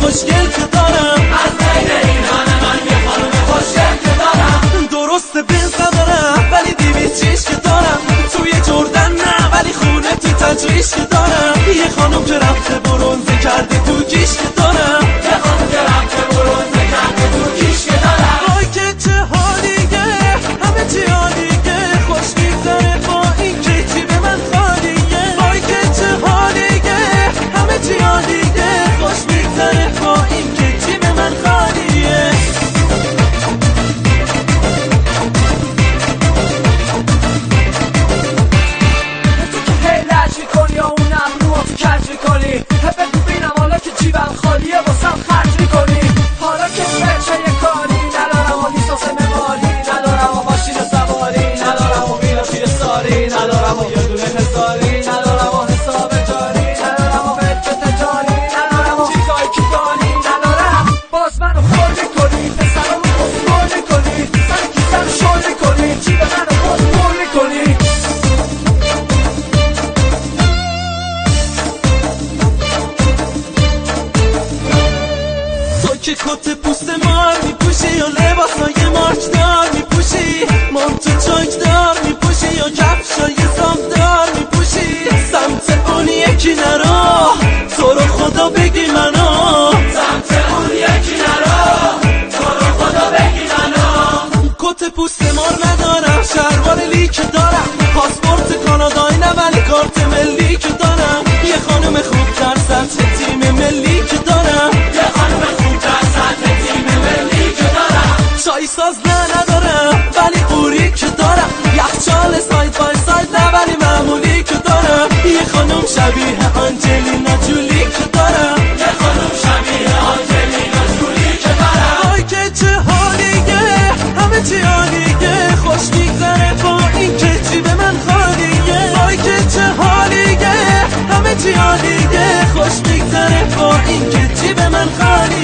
خوشگل که دارم، از بین اینان من یه خانم خوشگل که دارم. درسته بنز ندارم ولی 200 چیش که دارم، توی جردن نه ولی خونه تو تجریش که دارم. یه خانم که رفته برونزه کرده تو کیش که دارم، یه خانم که رفته برونزه کرده تو کیش که دارم. وای که چه حالیه، همه چی عالیه، خوش میگذره با این که جیب من خالیه. وای که چه حالیه، همه چی عالیه، خوش میگذره با این که جیب من خالیه. بگو بینم حالا که جیبم خالیه واسم خرج میکنی. حالا که بچه یه کاری ندارم و لیسانس معماری ندارم و ماشین سواری ندارم و ویلا ساری ندارم و یه دونه حساری ندارم و حساب جاری ندارم و بچه تجاری ندارم و چیزایی که داری ندارم. باز منو خور میکنی، پسرمو خور میکنی، سر کیسم شور میکنی، جیب منو خور میکنی. که کت پوست مار میپوشی یا لباسای مارکدار میپوشی، مانتو چاکدار میپوشی یا کفشای ساختار میپوشی. سمت اون یکی نرو، تو رو خدا بگی منو، سمت اون یکی نرو، تو رو خدا بگی منو. کت پوست مار ندارم، شلوار لیک دارم، پاسپورت کانادایی نه ولی کارت ملی که دارم. یه خانم خوب در سطح تیم ملی که دارم، یه خانم خوب در سطح تیم ملی که دارم. چای ساز ندارم ولی قوری که دارم، یخچال ساید بای ساید نه ولی معمولی که دارم. یه خانم شبیه آنجلینا جولی که دارم، یه خانم شبیه آنجلینا جولی که دارم. وای که چه حالیه، همه چی عالیه، خوش میگذره با این که جیب من خالیه. وای که چه حالیه، همه چی عالیه، خوش میگذره با این که جیب من خالیه.